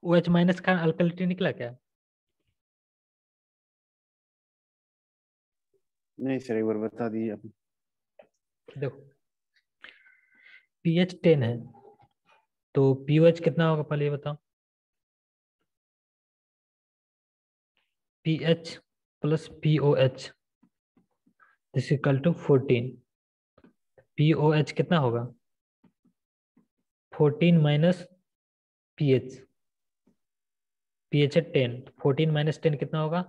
OH minus का अल्कलिटी निकला क्या? नहीं सर, एक बार बता दीजिए आप। देखो, pH 10 है, तो pOH कितना होगा पहले ये बताओ। pH plus pOH this equal to 14। pOH कितना होगा? 14 माइनस pH। pH है 10, 14 माइनस 10 कितना होगा?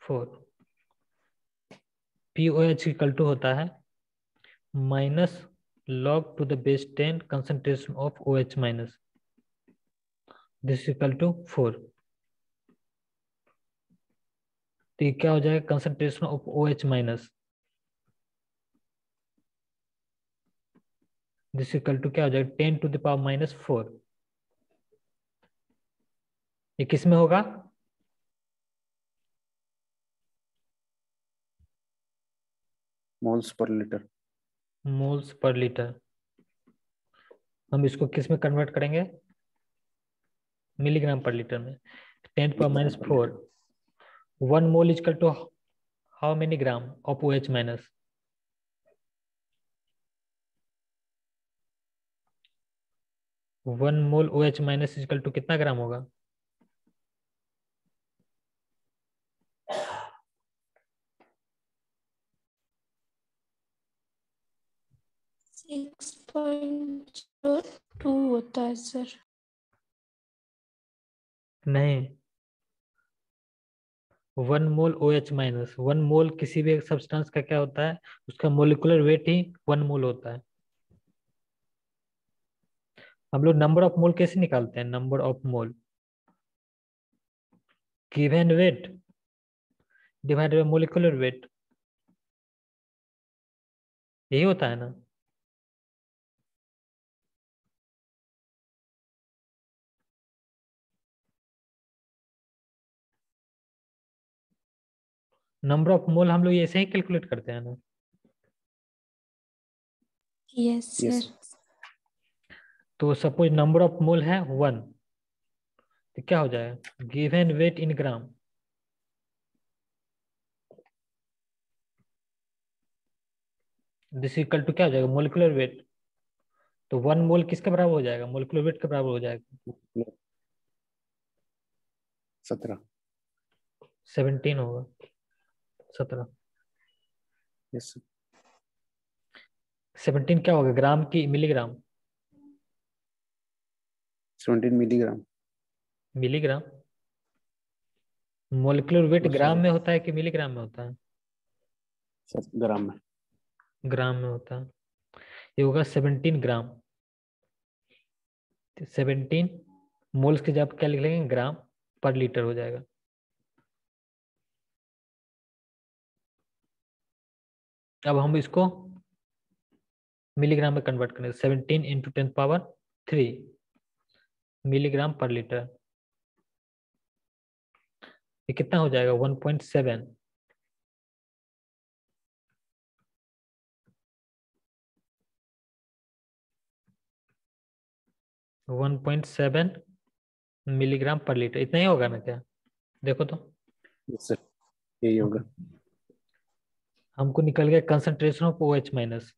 4। pOH इक्वल टू होता है minus log to the base 10 concentration of OH minus this equal to 4। तो ये क्या हो जाएगा? Concentration of OH minus this equal to क्या हो जाएगा? 10 टू द पावर माइनस 4। ये किस में होगा? Moles per litre. Moles per litre. हम इसको किस में कन्वर्ट करेंगे? मिलीग्राम पर लीटर में। 10 पावर मिलीग्राम माइनस पर 4। Litre. 1 mole equal to how many gram of OH minus? 1 mole OH minus equal to कितना ग्राम होगा? 6.2 होता है सर। नहीं, 1 मोल OH माइनस, 1 मोल किसी भी एक सब्सटेंस का क्या होता है? उसका मोलिकुलर वेट ही 1 मोल होता है। हम लोग नंबर ऑफ मोल कैसे निकालते हैं? Number of mole given weight divided by molecular weight, यही होता है ना? नंबर ऑफ मोल हम लोग ऐसे ही कैलकुलेट करते हैं ना? Yes yes sir. तो सपोज नंबर ऑफ मोल है 1, तो क्या हो जाएगा? Given weight in gram this equal to क्या हो जाएगा? Molecular weight. तो 1 मोल किसके बराबर हो जाएगा? मोलिकुलर वेट के बराबर हो जाएगा। सर। 17। 17 होगा। 17। Yes sir. 17 क्या होगा? ग्राम की milligram? 17 milligram. Milligram. Molecular weight तो ग्राम सर, में होता है कि मिलीग्राम में होता है? ग्राम में। ग्राम में होता है। ये होगा 17 ग्राम। 17 मोल्स के जब क्या लिख लेंगे? ग्राम पर लीटर हो जाएगा। अब हम इसको मिलीग्राम में कन्वर्ट करेंगे। 17 इंटू 10 पावर 3 मिलीग्राम पर लीटर। ये कितना हो जाएगा? 1.7। 1.7 मिलीग्राम पर लीटर, इतना ही होगा ना क्या? देखो तो। यस सर, यही होगा। हमको निकल गया कंसंट्रेशन ऑफ OH माइनस।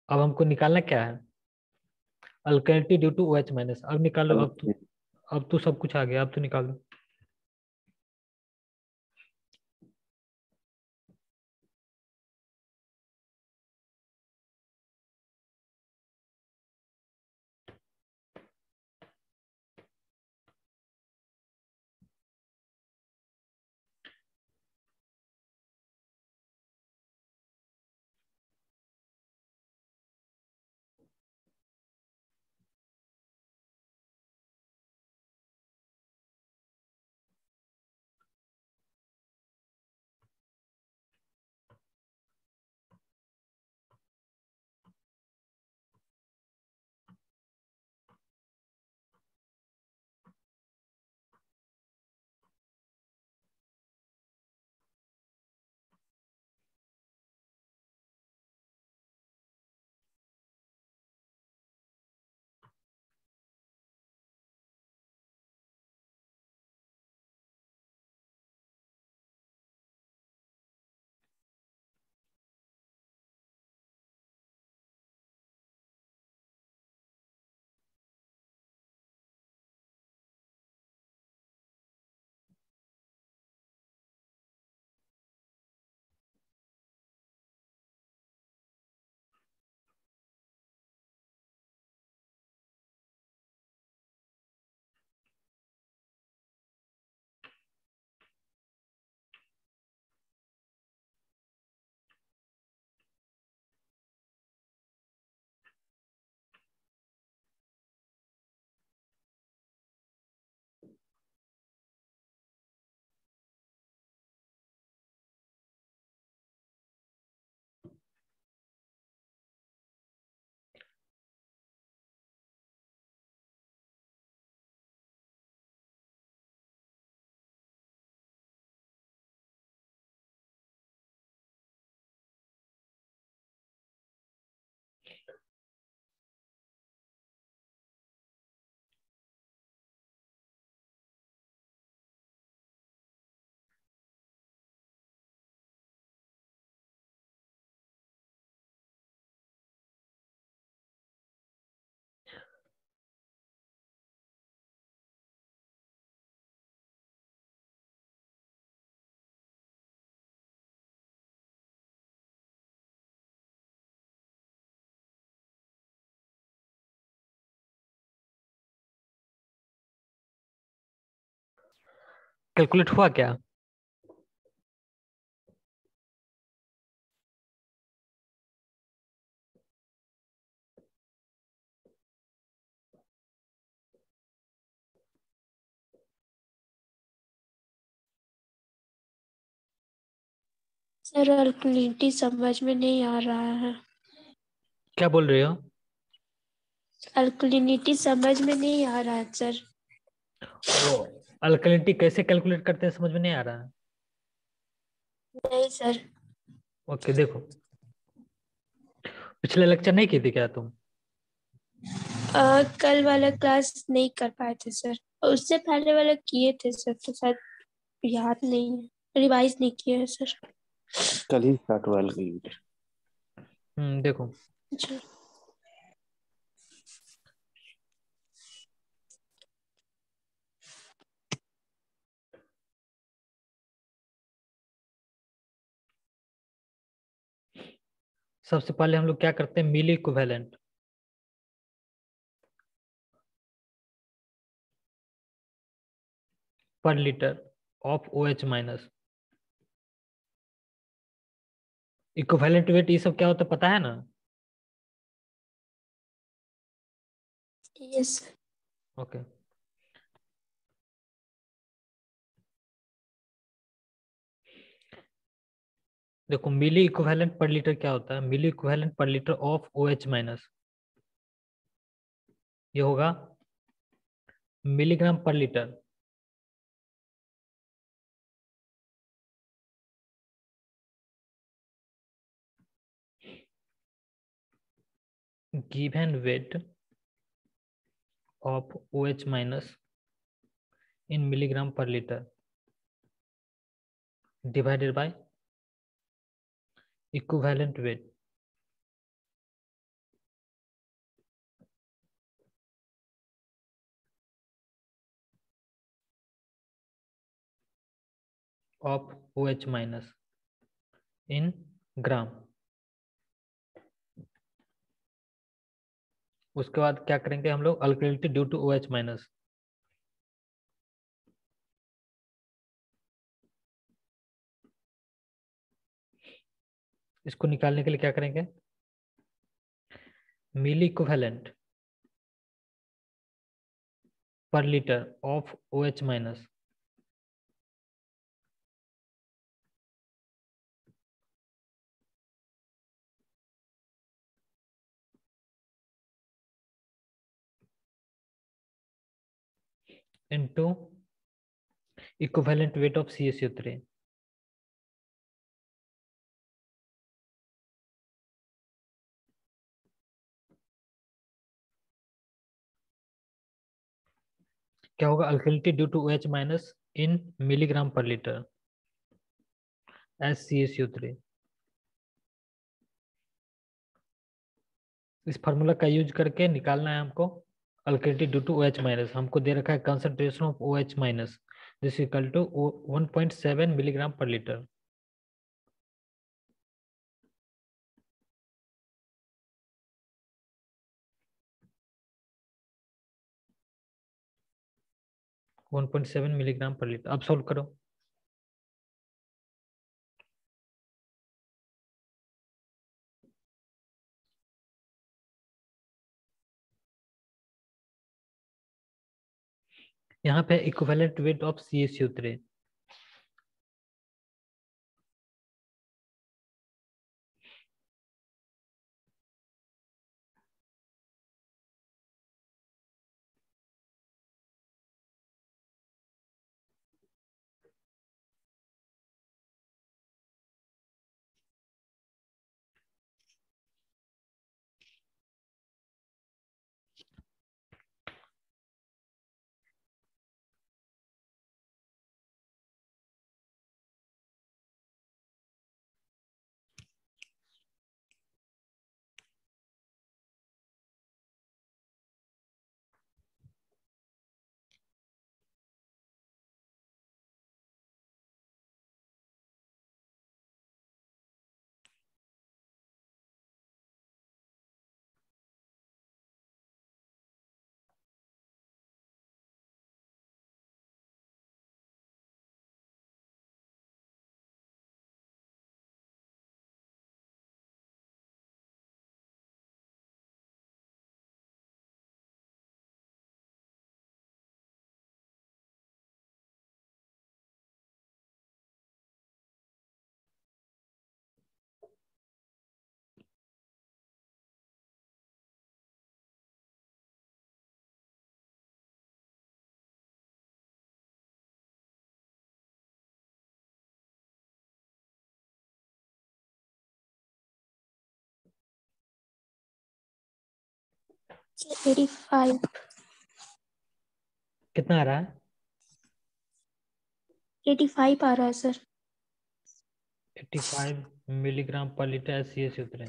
अब हमको निकालना क्या है? अल्कलिटी ड्यू टू OH माइनस। अब निकालो। अब तो सब कुछ आ गया, अब तो निकालो। कैलकुलेट हुआ क्या? सर अल्कलिनिटी समझ में नहीं आ रहा है। क्या बोल रहे हो? अल्कलिनिटी समझ में नहीं आ रहा है सर। वो अल्कलिनिटी कैसे कैलकुलेट करते हैं समझ में नहीं आ रहा है? नहीं सर। ओके देखो, पिछले लेक्चर नहीं किए थे क्या तुम? कल वाला क्लास नहीं कर पाए थे सर, और उससे पहले वाला किए थे सर, तो शायद याद नहीं है, रिवाइज नहीं किया है सर। कल ही स्टार्ट हुआ एलईडी। देखो, अच्छा। सबसे पहले हम लोग क्या करते हैं, milli equivalent per litre of OH minus. Equivalent weight ये सब क्या होता है पता है ना? Yes sir. ओके, देखो मिली इक्विवेलेंट पर लीटर क्या होता है, milli equivalent per litre of OH minus, ये होगा मिलीग्राम पर litre given weight of OH minus in milligram per liter divided by equivalent weight of OH minus in gram. उसके बाद क्या करेंगे हम लोग, alkalinity due to OH minus. इसको निकालने के लिए क्या करेंगे, milli equivalent per litre of OH minus into equivalent weight of CaCO3। क्या होगा, alkalinity due to OH minus in milligram पर लीटर एज CaCO3। इस फार्मूला का यूज करके निकालना है हमको alkalinity due to OH minus. हमको दे रखा है concentration of OH minus this equal to 1.7 milligram पर litre. One point seven milligram पर लीटर। अब सॉल्व करो। यहाँ पे इक्विवेलेंट वेट ऑफ CaCO3। 85 कितना आ रहा है? 85 आ रहा है सर। 85 मिलीग्राम पर लीटर एससीए से उतरे।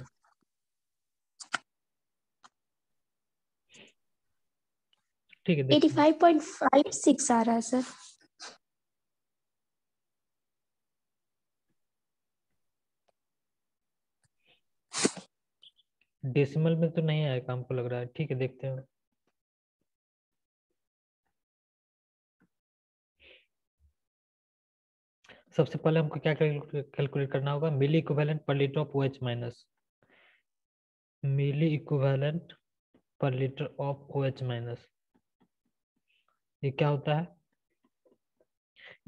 ठीक है, देखते हैं। 85.56 आ रहा है सर। डेसिमल में तो नहीं आएगा हमको लग रहा है। ठीक है, देखते हैं। सबसे पहले हमको क्या कैलकुलेट करना होगा? Milli equivalent per litre of OH minus. Milli equivalent per litre of OH minus, ये क्या होता है?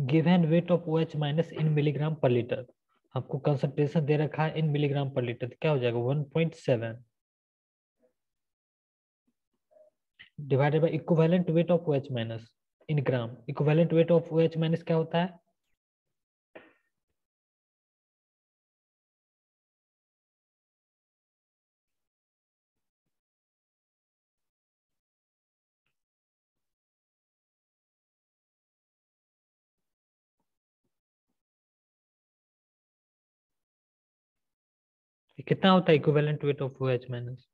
Given weight of OH minus in milligram पर लीटर। आपको कंसंट्रेशन दे रखा है इन मिलीग्राम पर लीटर, तो क्या हो जाएगा? 1.7 divided by equivalent weight of OH minus in gram. Equivalent weight of OH minus क्या होता है? ये कितना होता है equivalent weight of OH minus?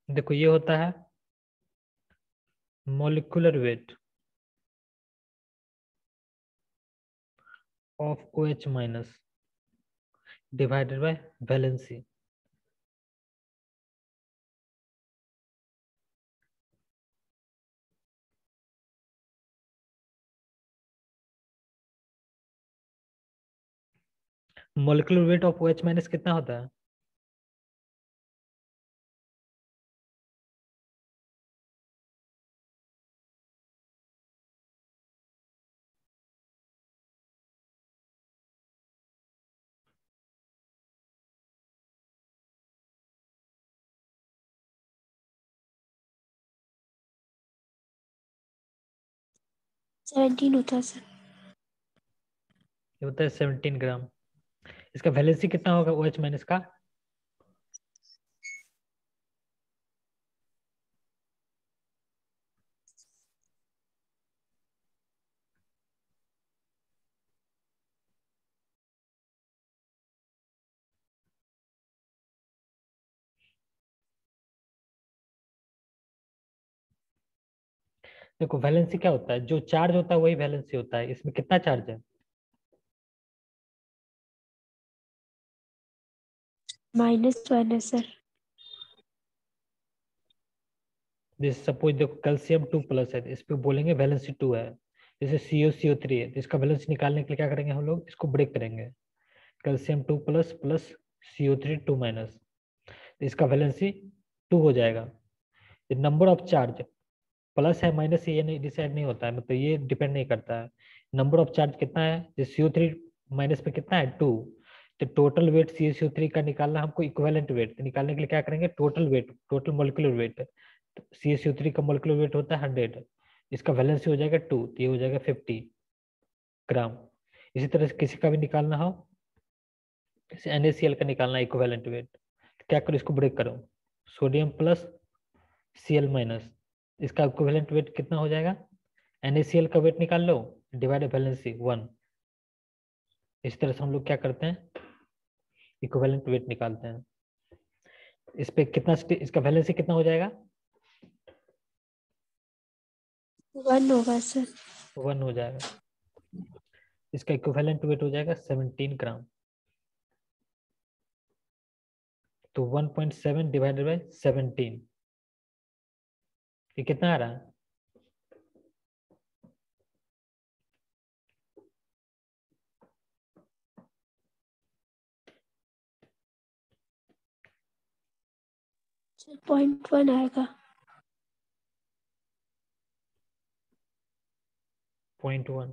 देखो, ये होता है molecular weight of OH minus divided by valency. Molecular weight of OH minus कितना होता है? सेवेंटीन होता है सर। ये होता है 17 ग्राम। इसका वैलेंसी कितना होगा OH माइनस का? देखो, वैलेंसी क्या होता है? जो चार्ज होता है वही वैलेंसी होता है। इसमें कितना चार्ज है? -1 है सर। जैसे सपोज देखो, कैल्शियम 2+ है, तो इस पे बोलेंगे वैलेंसी 2 है। जैसे CO3 है, तो इसका वैलेंसी निकालने के लिए क्या करेंगे? हम लोग इसको ब्रेक करेंगे। कैल्शियम 2+ प्लस CO3 2-, तो इसका वैलेंसी 2 हो जाएगा। नंबर ऑफ चार्ज प्लस है माइनस, ये नहीं डिसाइड नहीं होता है, मतलब ये डिपेंड नहीं करता है। नंबर ऑफ चार्ज कितना है? जैसे CO3 माइनस पे कितना है? 2। तो टोटल वेट CO3 का निकालना हमको इक्विवेलेंट वेट, तो निकालने के लिए क्या करेंगे? Total weight, total molecular weight. तो CO3 का मोलिकुलर वेट होता है 100, इसका वैलेंसी हो जाएगा 2, तो ये हो जाएगा 50 ग्राम। इसी तरह से किसी का भी निकालना हो, जैसे NaCl का निकालना है इक्विवेलेंट वेट, तो क्या करो? इसको ब्रेक करो। सोडियम प्लस Cl माइनस, इसका इक्विवेलेंट वेट कितना हो जाएगा? NaCl का वेट निकाल लो, डिवाइड वैलेंसी 1। इस तरह से हम लोग क्या करते हैं? इक्विवेलेंट वेट निकालते हैं। इस पे कितना, इसका वैलेंसी कितना हो जाएगा? 1 होगा सर। 1 हो जाएगा। इसका इक्विवेलेंट वेट हो जाएगा 17 ग्राम। तो 1.7 डिवाइडेड बाई 17, ये कितना आ रहा है? सर 0.1 आएगा। 0.1।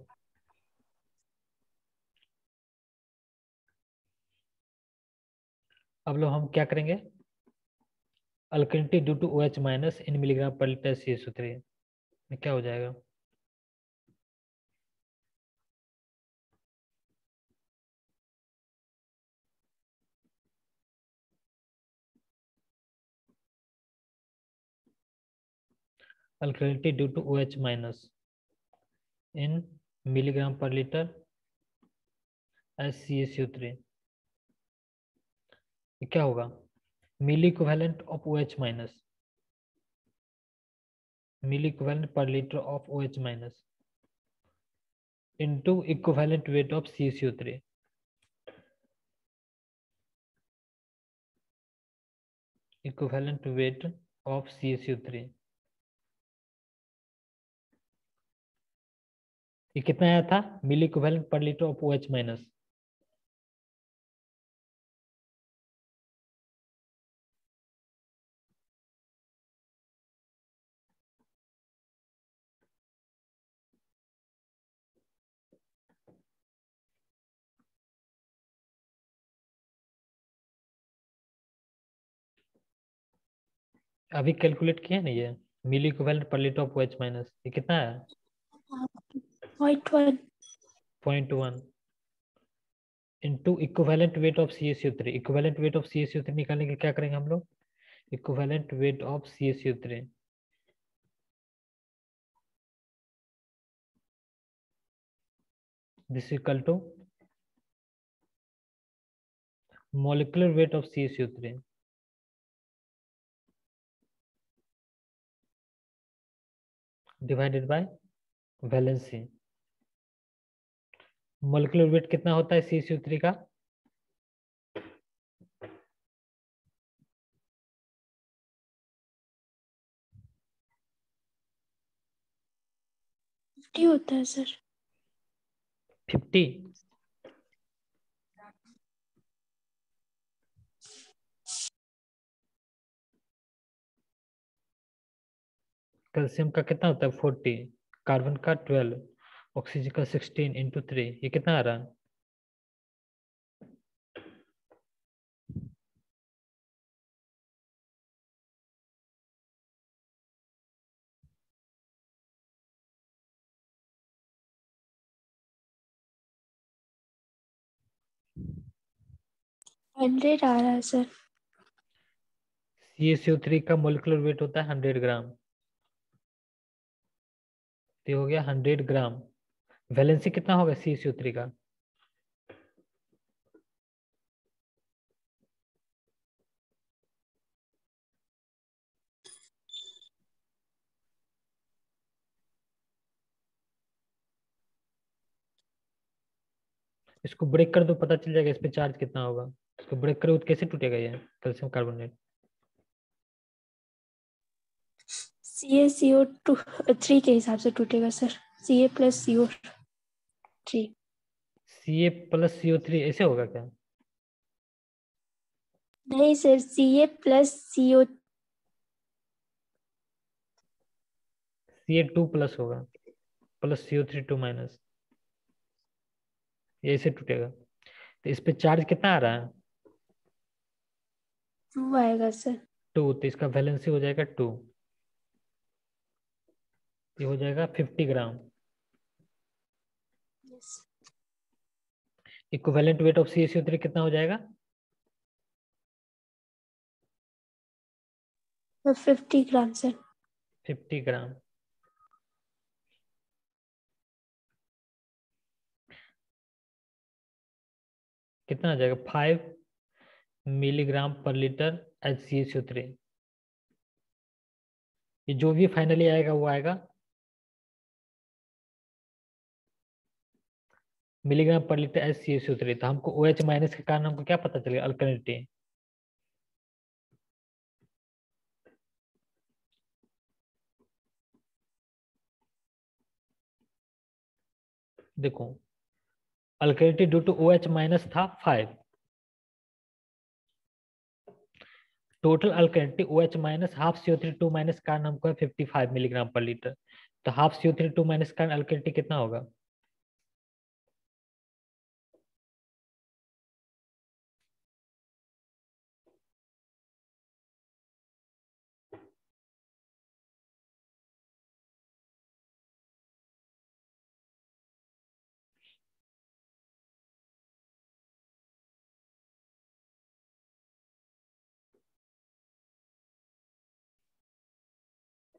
अब लोग हम क्या करेंगे? Alkalinity due to OH minus in milligram पर लीटर CaSO3 में क्या हो जाएगा? Alkalinity due to OH minus in milligram पर लीटर CaSO3 क्या होगा? Milli equivalent of OH minus, milli equivalent per litre of OH minus into equivalent weight of CaSO3. Equivalent weight of CaSO3 ये कितना आया था? Milli equivalent per litre of OH minus, अभी calculate किया ना ये milli equivalent per litre of OH minus, ये कितना है? 0.1 0.1 into equivalent weight of CaSO3. Equivalent weight of CaSO3 निकालने के क्या करेंगे हम लोग? Equivalent weight of CaSO3 this equal to molecular weight of CaSO3 divided by valency. molecular weight कितना होता है CaSO3 का? होता है सर। 50. कैल्शियम का कितना होता है? 40. कार्बन का 12. ऑक्सीजन का 16 इंटू 3. ये कितना आ रहा है? हंड्रेड आ रहा है सर। CaSO3 का मोलिकुलर वेट होता है 100 ग्राम, तो हो गया 100 ग्राम। वैलेंसी कितना होगा CaSO3 का? इसको ब्रेक कर दो, पता चल जाएगा इस पे चार्ज कितना होगा। इसको ब्रेक करो तो कैसे टूटेगा ये कैल्शियम कार्बोनेट? CaCO3 के हिसाब से टूटेगा sir. Ca plus CO3। Ca plus CO3 ऐसे होगा क्या? नहीं sir, Ca plus CO। Ca2 plus होगा, प्लस CO3 2 माइनस, ये ऐसे टूटेगा। तो इस पे चार्ज कितना आ रहा है? 2 आएगा सर। 2, तो इसका वैलेंसी हो जाएगा 2। ये हो जाएगा 50 ग्राम। इक्विवेलेंट वेट ऑफ CaSO3 कितना हो जाएगा? 50 ग्राम सर। 50 ग्राम। कितना आ जाएगा? 5 मिलीग्राम पर लीटर HCaSO3। ये जो भी फाइनली आएगा वो आएगा मिलीग्राम पर लीटर HCaSO3। तो हमको OH माइनस के कारण हमको क्या पता चलेगा? अल्कलिनिटी। देखो alkalinity due to OH minus था 5, total alkalinity OH minus half CO3 2 minus कारण हमको है 55 मिलीग्राम पर लीटर। तो हाफ CO3 2 माइनस कारण अल्कलिनिटी कितना होगा?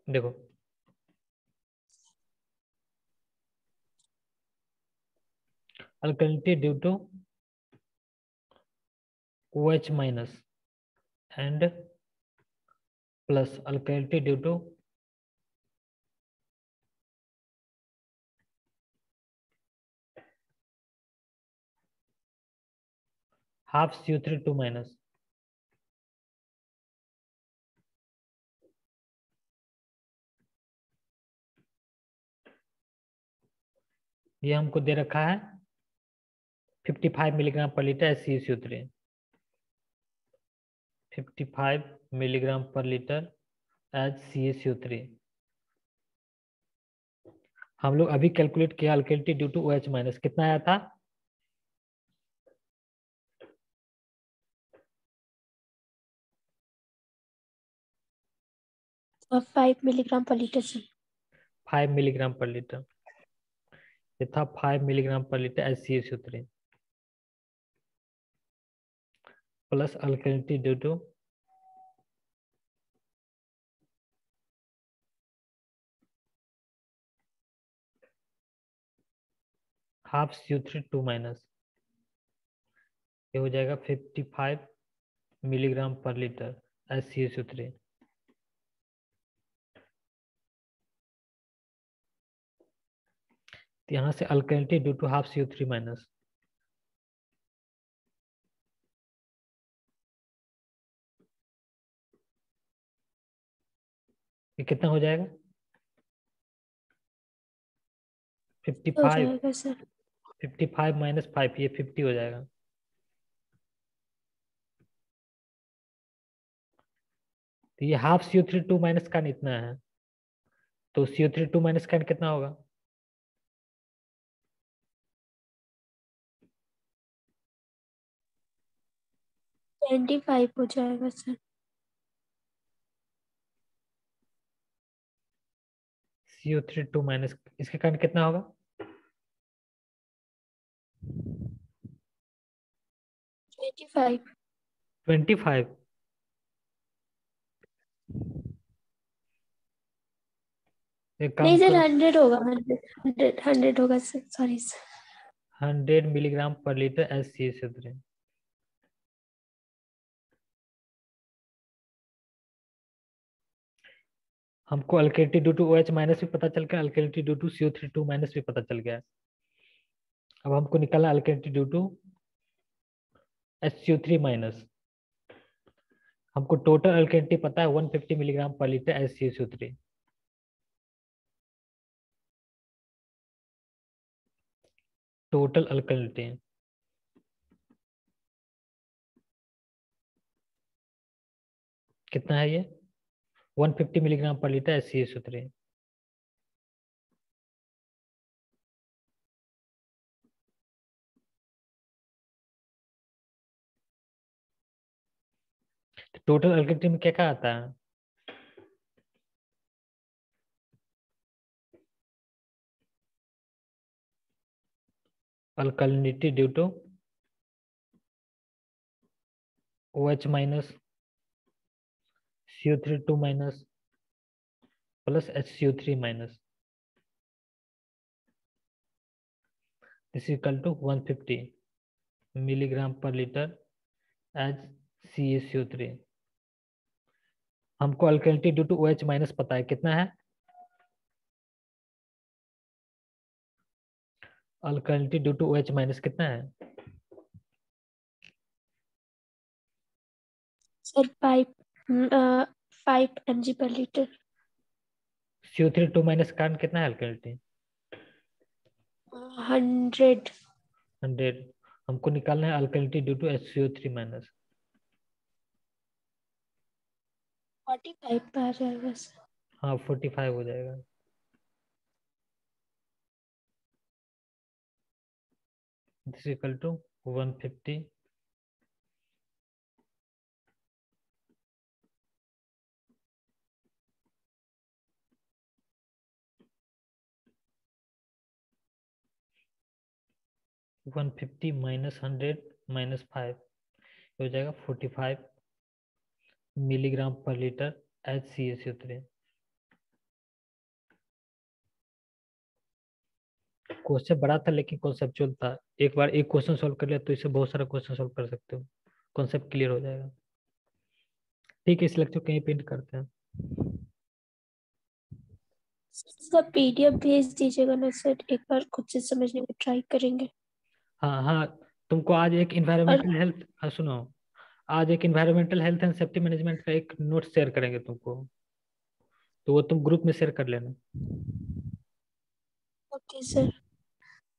देखो alkalinity due to OH minus and plus alkalinity due to half CO3 2 minus. ये हमको दे रखा है 55 मिलीग्राम पर लीटर HClO3, 55 मिलीग्राम पर लीटर HClO3। हम लोग अभी कैलकुलेट किया alkalinity due to OH minus, कितना आया था? 5 मिलीग्राम पर लीटर से 5 मिलीग्राम पर लीटर, ये था 5 मिलीग्राम पर litre HClO3 plus alkalinity due to half CO3 2 minus, ये हो जाएगा 55 मिलीग्राम पर लीटर HClO3। यहाँ से alkalinity due to half CO3 minus, ये कितना हो जाएगा? 55 जाएगा सर। 55 माइनस 5, ये 50 हो जाएगा। तो ये हाफ CO3 2 माइनस का इतना है, तो CO3 2 माइनस का कितना होगा? 25 हो जाएगा सर। CO3 2 माइनस इसके कारण कितना होगा? 25 25। एक काम नहीं सर, करो, 100 होगा, 100 होगा सर, सॉरी सर। 100 मिलीग्राम पर लीटर HClO3। हमको alkalinity due to OH minus भी पता चल गया, alkalinity due to CO3 2 minus भी पता चल गया। अब हमको निकालना alkalinity due to HCO3 minus. हमको टोटल अल्कलिनिटी पता है 150 मिलीग्राम पर लीटर HClO3। टोटल अल्कलिनिटी कितना है? ये 150 मिलीग्राम पर लीटर HClO3। टोटल अल्कलिनिटी में क्या क्या आता है? Alkalinity due to OH minus CO3 2 minus plus HCO3 minus, this equal to 150 milligram पर लीटर HClO3। हमको alkalinity due to OH minus पता है, कितना है? Alkalinity due to OH minus कितना है? सर 5 mg पर लीटर। CO3 2 माइनस का कितना है अल्कलिनिटी? 100 100। हमको निकालना है alkalinity due to HCO3 minus. 45 पे आ जाएगा सर। हाँ 45 हो जाएगा। This equal to 150 150 minus 100 minus 5 हो जाएगा 45 मिलीग्राम पर लीटर HClO3। क्वेश्चन बड़ा था लेकिन कॉन्सेप्चुअल था। एक बार एक क्वेश्चन सॉल्व कर लिया तो इससे बहुत सारा क्वेश्चन सॉल्व कर सकते हो, कॉन्सेप्ट क्लियर हो जाएगा। ठीक है, इस लेक्चर को कहीं पेंट करते हैं। सर PDF भेज दीजिएगा ना सर, एक बार खुद से समझने की ट्राई करेंगे। हाँ हाँ, तुमको आज एक और इन्वायरमेंटल हेल्थ, सुनो, आज एक environmental health and safety management का एक नोट शेयर करेंगे तुमको, तो वो तुम ग्रुप में शेयर कर लेना। Okay sir.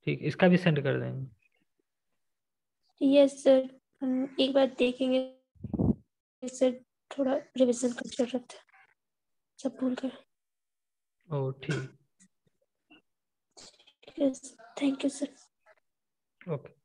ठीक, इसका भी सेंड कर देंगे। यस सर, एक बार देखेंगे सर, थोड़ा रिवीजन की जरूरत है, सब भूल गए। ओ ठीक। Yes, thank you sir. Okay.